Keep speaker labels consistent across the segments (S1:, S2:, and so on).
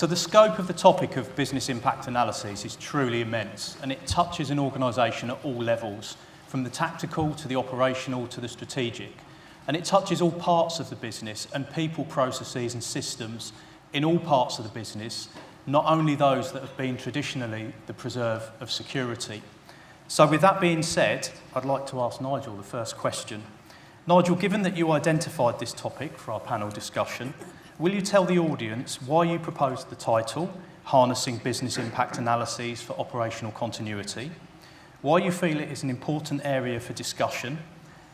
S1: So the scope of the topic of business impact analysis is truly immense, and it touches an organisation at all levels, from the tactical to the operational to the strategic. And it touches all parts of the business and people, processes and systems in all parts of the business, not only those that have been traditionally the preserve of security. So with that being said, I'd like to ask Nigel the first question. Nigel, given that you identified this topic for our panel discussion, will you tell the audience why you proposed the title, Harnessing Business Impact Analyses for Operational Continuity, why you feel it is an important area for discussion,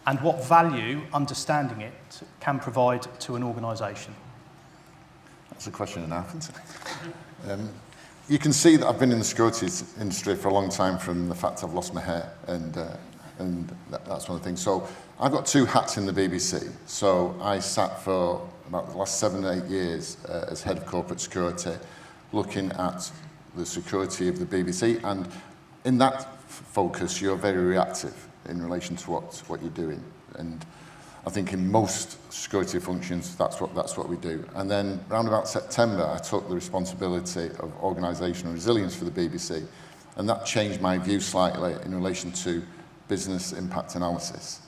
S1: and what value understanding it can provide to an organisation?
S2: That's a question and a half, isn't it? You can see that I've been in the security industry for a long time from the fact I've lost my hair, and that's one of the things. So I've got two hats in the BBC. So I sat for about the last 7 or 8 years as head of corporate security, looking at the security of the BBC, and in that focus, you're very reactive in relation to what you're doing. And I think in most security functions, that's what we do. And then around about September, I took the responsibility of organisational resilience for the BBC, and that changed my view slightly in relation to business impact analysis,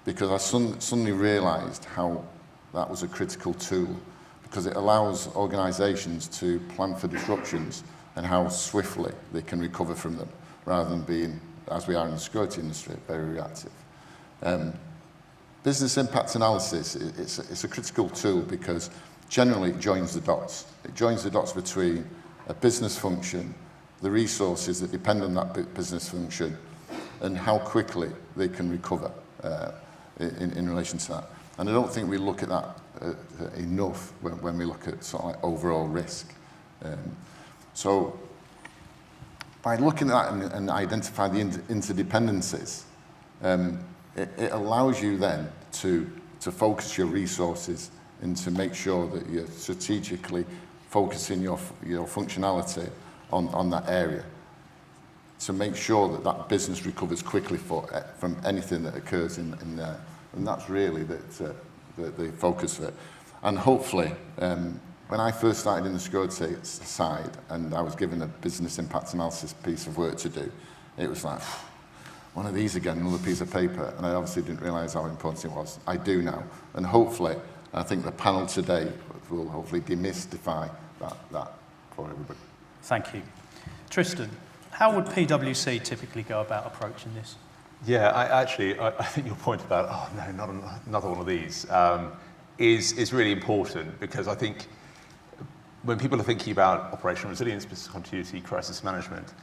S2: because I suddenly realised how that was a critical tool, because it allows organisations to plan for disruptions and how swiftly they can recover from them, rather than being, as we are in the security industry, very reactive. Business impact analysis, it's a critical tool because generally it joins the dots. It joins the dots between a business function, the resources that depend on that business function, and how quickly they can recover in relation to that. And I don't think we look at that enough when we look at sort of like overall risk. So by looking at that and identify the interdependencies, it allows you then to focus your resources and to make sure that you're strategically focusing your functionality on that area, to make sure that that business recovers quickly from anything that occurs in there. And that's really the focus of it. And hopefully, when I first started in the security side and I was given a business impact analysis piece of work to do, it was like, one of these again, another piece of paper, and I obviously didn't realise how important it was. I do now, and hopefully, I think the panel today will hopefully demystify that for everybody.
S1: Thank you. Tristan, how would PwC typically go about approaching this?
S3: Yeah, I think your point about, oh no, not another one of these, is really important, because I think when people are thinking about operational resilience, business continuity, crisis management,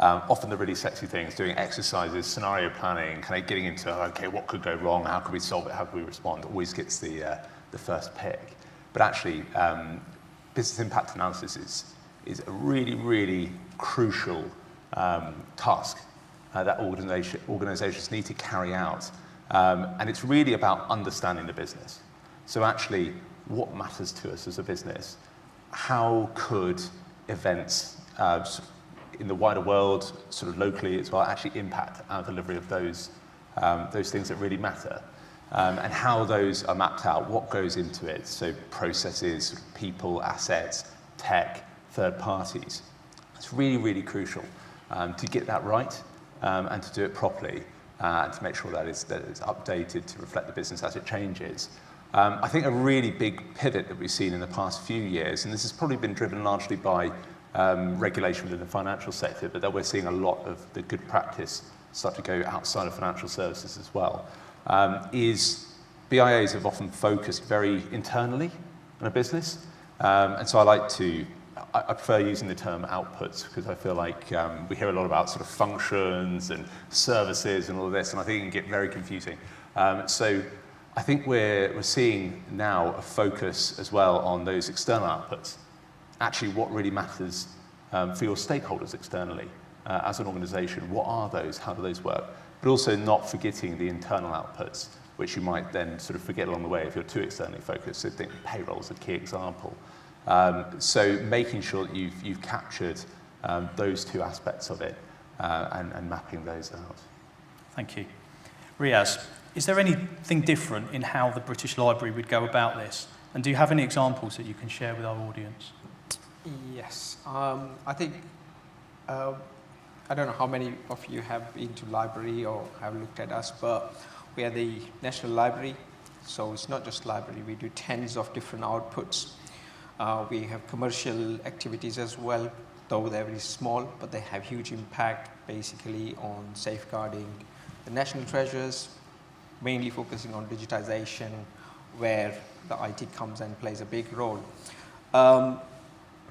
S3: often the really sexy things, doing exercises, scenario planning, kind of getting into, okay, what could go wrong, how could we solve it, how could we respond, always gets the first pick. But actually, business impact analysis is a really, really crucial task that organizations need to carry out. And it's really about understanding the business. So actually, what matters to us as a business? How could events in the wider world, sort of locally as well, actually impact our delivery of those things that really matter? And how those are mapped out, what goes into it? So processes, people, assets, tech, third parties. It's really, really crucial to get that right and to do it properly and to make sure that it's updated to reflect the business as it changes. I think a really big pivot that we've seen in the past few years, and this has probably been driven largely by regulation within the financial sector, but that we're seeing a lot of the good practice start to go outside of financial services as well, is BIAs have often focused very internally on a business. And so I prefer using the term outputs, because I feel like we hear a lot about sort of functions and services and all of this, and I think it can get very confusing. So I think we're seeing now a focus as well on those external outputs. Actually, what really matters for your stakeholders externally as an organisation, what are those, how do those work? But also not forgetting the internal outputs, which you might then sort of forget along the way if you're too externally focused. So I think payroll is a key example. So making sure that you've captured those two aspects of it and mapping those out.
S1: Thank you. Riyaz, is there anything different in how the British Library would go about this? And do you have any examples that you can share with our audience?
S4: Yes, I think, I don't know how many of you have been to library or have looked at us, but we are the National Library, so it's not just library, we do tens of different outputs. We have commercial activities as well, though they're very small, but they have huge impact basically on safeguarding the national treasures, mainly focusing on digitization, where the IT comes and plays a big role.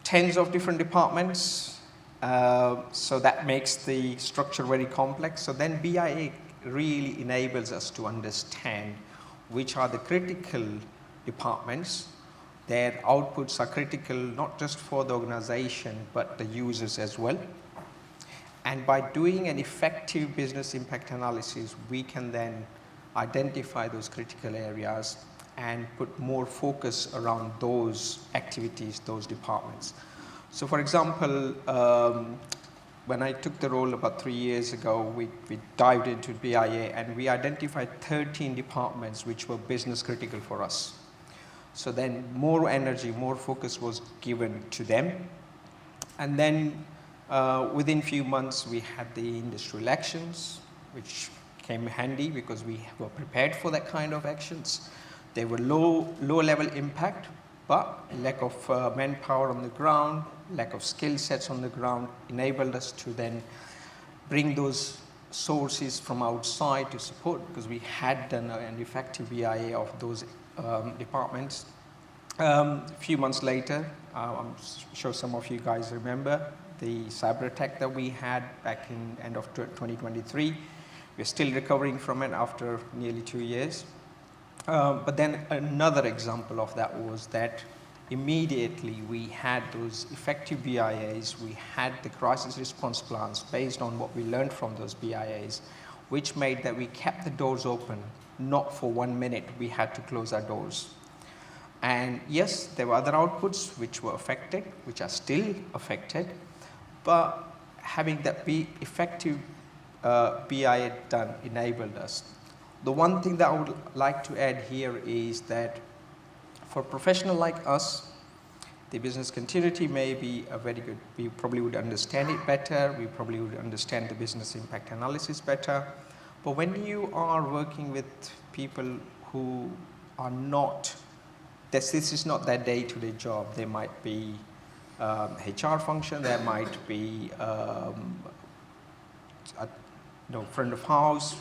S4: Tens of different departments, so that makes the structure very complex. So then BIA really enables us to understand which are the critical departments. Their outputs are critical not just for the organization, but the users as well. And by doing an effective business impact analysis, we can then identify those critical areas and put more focus around those activities, those departments. So for example, when I took the role about 3 years ago, we dived into BIA and we identified 13 departments which were business critical for us. So then more energy, more focus was given to them. And then within few months, we had the industry elections, which came handy because we were prepared for that kind of actions. They were low level impact, but lack of manpower on the ground, lack of skill sets on the ground enabled us to then bring those sources from outside to support, because we had done an effective BIA of those departments. A few months later, I'm sure some of you guys remember the cyber attack that we had back in end of 2023. We're still recovering from it after nearly 2 years. But then another example of that was that immediately we had those effective BIAs, we had the crisis response plans based on what we learned from those BIAs, which made that we kept the doors open, not for 1 minute we had to close our doors. And yes, there were other outputs which were affected, which are still affected, but having that be effective BIA done enabled us. The one thing that I would like to add here is that for a professional like us, the business continuity may be a very good, we probably would understand it better, we probably would understand the business impact analysis better, but when you are working with people who are not, this is not their day-to-day job, there might be HR function, there might be front of house,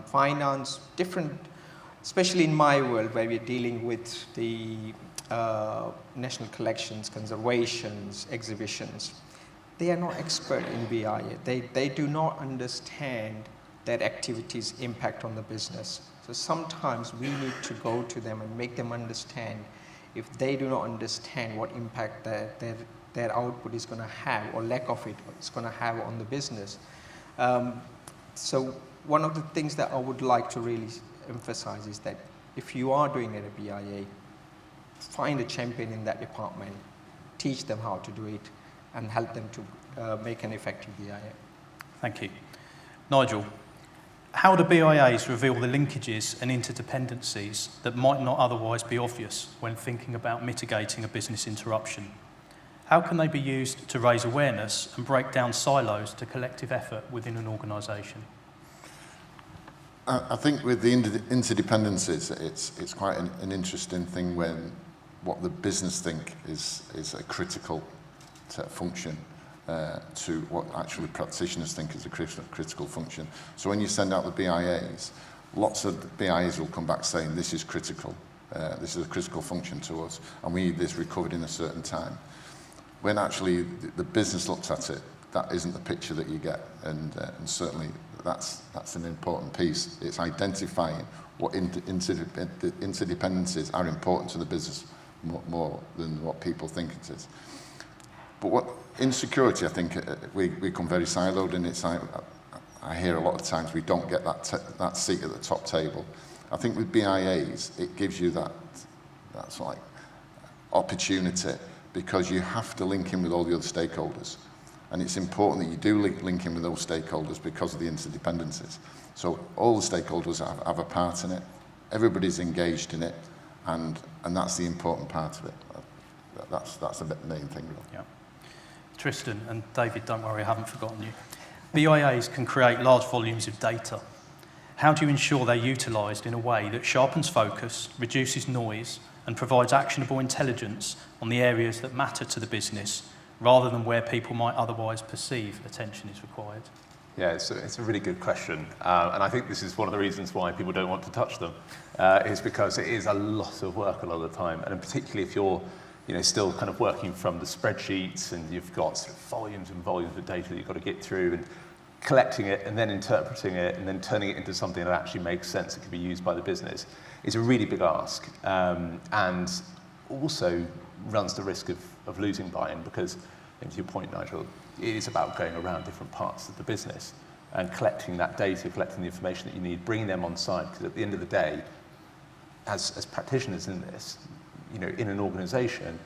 S4: finance, different, especially in my world where we're dealing with the national collections, conservations, exhibitions. They are not expert in BIA. They do not understand their activities' impact on the business. So sometimes we need to go to them and make them understand if they do not understand what impact their output is going to have, or lack of it is going to have on the business. So one of the things that I would like to really emphasize is that if you are doing it at BIA, find a champion in that department, teach them how to do it, and help them to make an effective BIA.
S1: Thank you. Nigel, how do BIAs reveal the linkages and interdependencies that might not otherwise be obvious when thinking about mitigating a business interruption? How can they be used to raise awareness and break down silos to collective effort within an organisation?
S2: I think with the interdependencies, it's quite an interesting thing when what the business think is a critical function to what actually practitioners think is a critical function. So when you send out the BIAs, lots of the BIAs will come back saying this is critical, this is a critical function to us, and we need this recovered in a certain time. When actually the business looks at it, that isn't the picture that you get, and certainly that's an important piece. It's identifying what interdependencies are important to the business more than what people think it is. But what insecurity, I think we become very siloed, and it's like, I hear a lot of times we don't get that seat at the top table. I think with BIAs, it gives you that's like opportunity, because you have to link in with all the other stakeholders. And it's important that you do link in with those stakeholders because of the interdependencies. So all the stakeholders have a part in it, everybody's engaged in it, and that's the important part of it. That's the main thing. Really.
S1: Yeah. Tristan and David, don't worry, I haven't forgotten you. BIAs can create large volumes of data. How do you ensure they're utilised in a way that sharpens focus, reduces noise, and provides actionable intelligence on the areas that matter to the business, rather than where people might otherwise perceive attention is required?
S3: Yeah, it's a really good question. And I think this is one of the reasons why people don't want to touch them, is because it is a lot of work a lot of the time. And particularly if you're still kind of working from the spreadsheets and you've got sort of volumes and volumes of data that you've got to get through, and collecting it and then interpreting it and then turning it into something that actually makes sense that can be used by the business is a really big ask, and also runs the risk of losing buy-in, because, to your point, Nigel, it is about going around different parts of the business and collecting that data, collecting the information that you need, bringing them on side, because at the end of the day, as practitioners in this, in an organisation,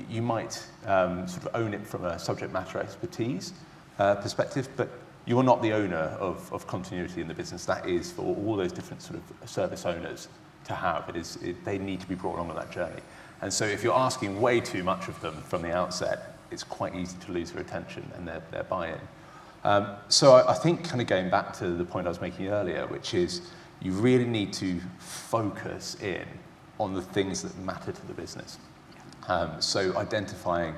S3: you might sort of own it from a subject matter expertise perspective, but you are not the owner of continuity in the business. That is for all those different sort of service owners to have. They need to be brought along on that journey. And so if you're asking way too much of them from the outset, it's quite easy to lose their attention and their buy-in. So I think, kind of going back to the point I was making earlier, which is you really need to focus in on the things that matter to the business. So identifying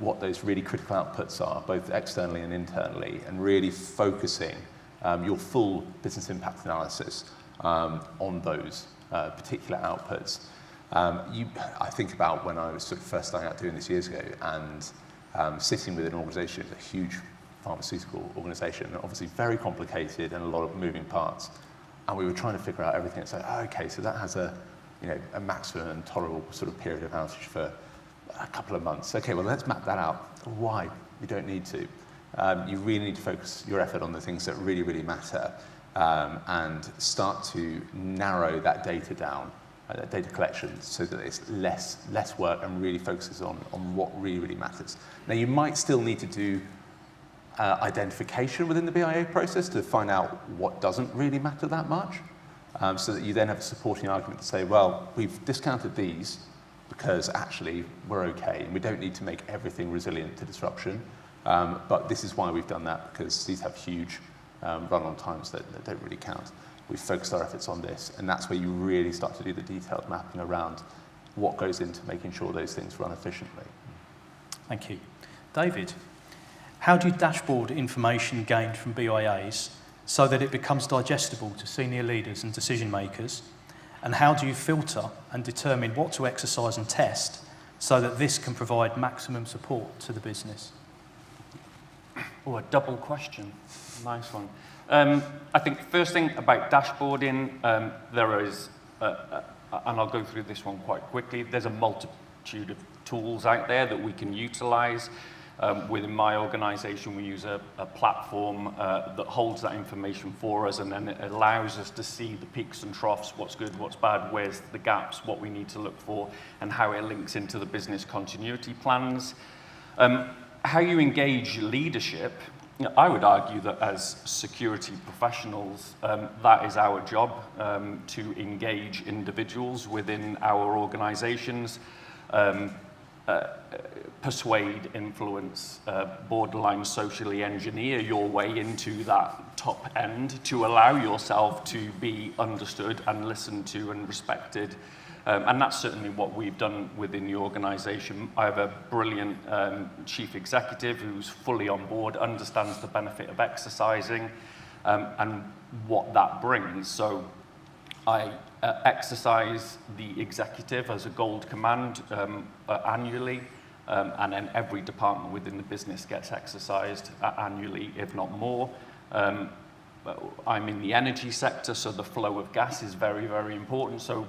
S3: what those really critical outputs are, both externally and internally, and really focusing your full business impact analysis on those particular outputs. I think about when I was sort of first starting out doing this years ago, and sitting with an organisation, a huge pharmaceutical organisation, obviously very complicated and a lot of moving parts, and we were trying to figure out everything. It's like, okay, so that has a maximum tolerable sort of period of outage for a couple of months. Okay, well, let's map that out. Why? You don't need to. You really need to focus your effort on the things that really, really matter, and start to narrow that data down, that data collection, so that it's less work and really focuses on what really, really matters. Now, you might still need to do identification within the BIA process to find out what doesn't really matter that much, so that you then have a supporting argument to say, well, we've discounted these because actually we're okay, and we don't need to make everything resilient to disruption, but this is why we've done that, because these have huge run-on times that don't really count. We've focused our efforts on this, and that's where you really start to do the detailed mapping around what goes into making sure those things run efficiently.
S1: Thank you. David, how do you dashboard information gained from BIAs so that it becomes digestible to senior leaders and decision makers? And how do you filter and determine what to exercise and test so that this can provide maximum support to the business?
S5: Oh, a double question. Nice one. I think the first thing about dashboarding, there is, and I'll go through this one quite quickly, there's a multitude of tools out there that we can utilize. Within my organization, we use a platform that holds that information for us, and then it allows us to see the peaks and troughs, what's good, what's bad, where's the gaps, what we need to look for, and how it links into the business continuity plans. How you engage leadership, I would argue that as security professionals, that is our job, to engage individuals within our organizations, persuade, influence, borderline socially engineer your way into that top end to allow yourself to be understood and listened to and respected. And that's certainly what we've done within the organization. I have a brilliant chief executive who's fully on board, understands the benefit of exercising and what that brings. So I exercise the executive as a gold command annually, and then every department within the business gets exercised annually, if not more. I'm in the energy sector, so the flow of gas is very, very important. So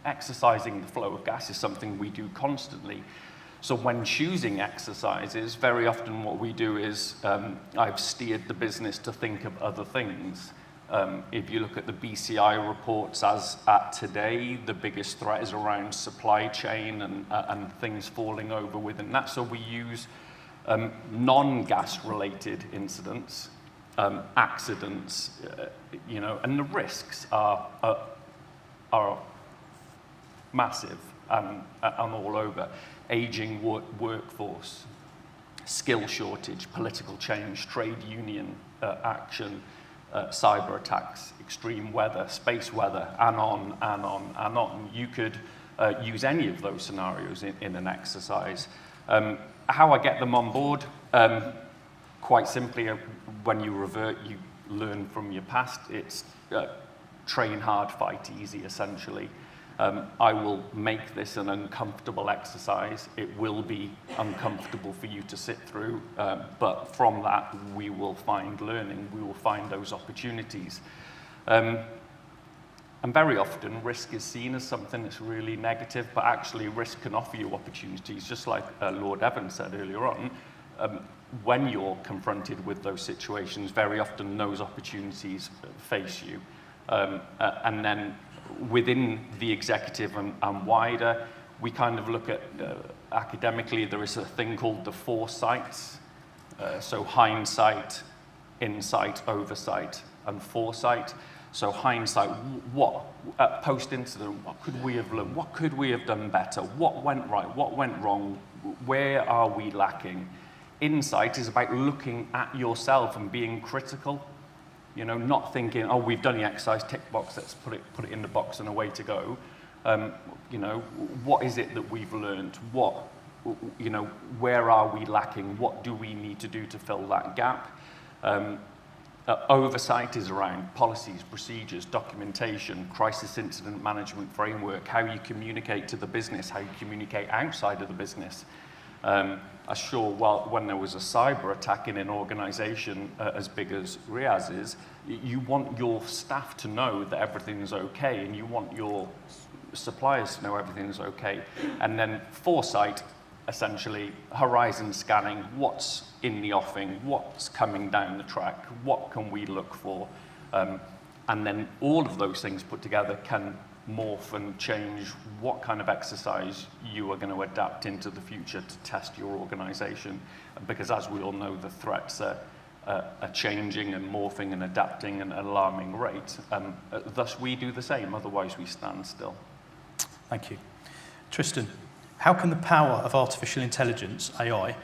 S5: exercising the flow of gas is something we do constantly. So when choosing exercises, very often what we do is I've steered the business to think of other things. If you look at the BCI reports as at today, the biggest threat is around supply chain and things falling over within that. So we use non-gas related incidents, accidents, and the risks are massive and all over. aging workforce, skill shortage, political change, trade union action, cyber attacks, extreme weather, space weather, and on and on and on. You could use any of those scenarios in an exercise. How I get them on board? Quite simply, when you revert, you learn from your past. It's train hard, fight easy, essentially. I will make this an uncomfortable exercise. It will be uncomfortable for you to sit through, but from that, we will find learning. We will find those opportunities. And very often, risk is seen as something that's really negative, but actually risk can offer you opportunities, just like Lord Evans said earlier on. When you're confronted with those situations, very often those opportunities face you. And then within the executive and wider, we kind of look at, academically, there is a thing called the 4 sights. So hindsight, insight, oversight, and foresight. So hindsight, what, post-incident, what could we have learned? What could we have done better? What went right? What went wrong? Where are we lacking? Insight is about looking at yourself and being critical. You know, not thinking, oh, we've done the exercise, tick box, let's put it in the box and away to go. You know, what is it that we've learned? What, you know, where are we lacking? What do we need to do to fill that gap? Oversight is around policies, procedures, documentation, crisis incident management framework, how you communicate to the business, how you communicate outside of the business. I'm sure when there was a cyber attack in an organization as big as Riyaz is, you want your staff to know that everything's okay, and you want your suppliers to know everything's okay. And then foresight, essentially, horizon scanning, what's in the offing, what's coming down the track, what can we look for? And then all of those things put together can morph and change what kind of exercise you are going to adapt into the future to test your organization. Because as we all know, the threats are changing and morphing and adapting at an alarming rate. Thus, we do the same, otherwise we stand still.
S1: Thank you. Tristan, how can the power of artificial intelligence, AI,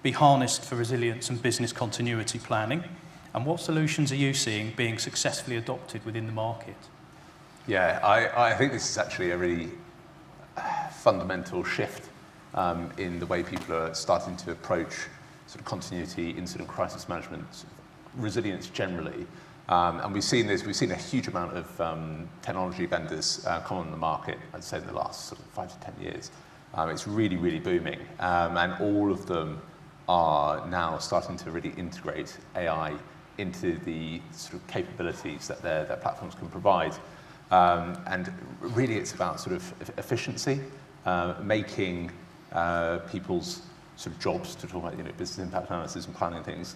S1: be harnessed for resilience and business continuity planning? And what solutions are you seeing being successfully adopted within the market?
S3: Yeah, I think this is actually a really fundamental shift in the way people are starting to approach sort of continuity, incident crisis management, resilience generally. And we've seen a huge amount of technology vendors come on the market, I'd say in the last sort of 5 to 10 years. It's really, really booming. And all of them are now starting to really integrate AI into the sort of capabilities that their platforms can provide. And really it's about sort of efficiency, making people's sort of jobs, to talk about, you know, business impact analysis and planning things,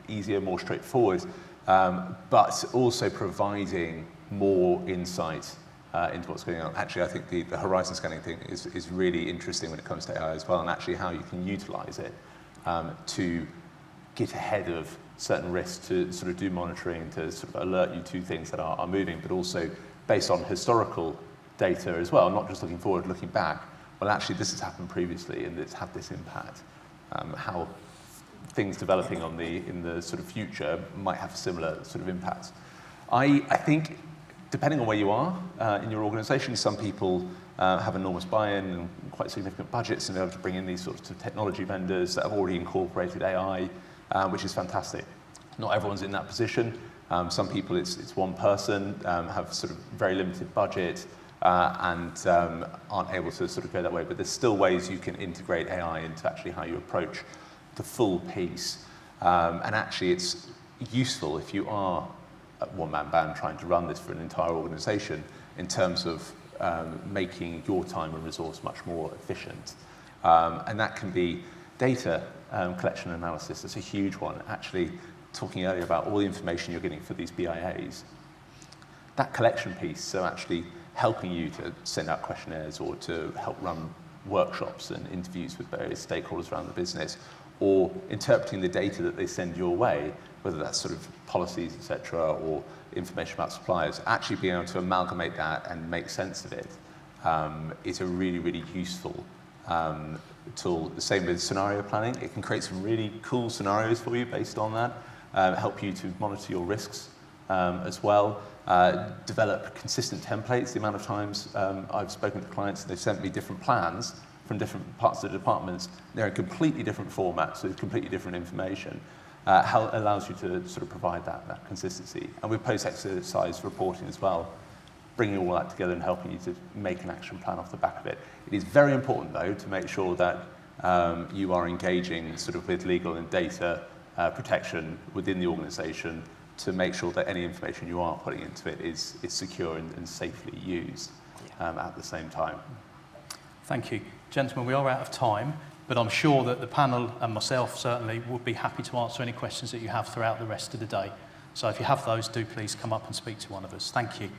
S3: easier, more straightforward, but also providing more insight into what's going on. Actually, I think the horizon scanning thing is really interesting when it comes to AI as well, and actually how you can utilize it to get ahead of certain risks, to sort of do monitoring, to sort of alert you to things that are moving, but also based on historical data as well, not just looking forward, looking back. Well, actually, this has happened previously, and it's had this impact. How things developing in the sort of future might have similar sort of impacts. I think, depending on where you are in your organisation, some people have enormous buy-in and quite significant budgets and they're able to bring in these sorts of technology vendors that have already incorporated AI, which is fantastic. Not everyone's in that position. Some people, it's one person, have sort of very limited budget and aren't able to sort of go that way. But there's still ways you can integrate AI into actually how you approach the full piece. And actually, it's useful if you are a one-man band trying to run this for an entire organisation in terms of making your time and resource much more efficient. And that can be data collection and analysis. That's a huge one. Actually, talking earlier about all the information you're getting for these BIAs, that collection piece, so actually helping you to send out questionnaires or to help run workshops and interviews with various stakeholders around the business, or interpreting the data that they send your way, whether that's sort of policies, etc., or information about suppliers, actually being able to amalgamate that and make sense of it is a really, really useful tool. The same with scenario planning. It can create some really cool scenarios for you based on that, help you to monitor your risks as well. Develop consistent templates. The amount of times I've spoken to clients and they've sent me different plans from different parts of the departments. They're in completely different formats with completely different information. How it allows you to sort of provide that consistency. And with post-exercise reporting as well, bringing all that together and helping you to make an action plan off the back of it. It is very important, though, to make sure that you are engaging sort of with legal and data protection within the organisation to make sure that any information you are putting into it is secure and safely used at the same time.
S1: Thank you. Gentlemen, we are out of time, but I'm sure that the panel and myself certainly would be happy to answer any questions that you have throughout the rest of the day. So if you have those, do please come up and speak to one of us. Thank you.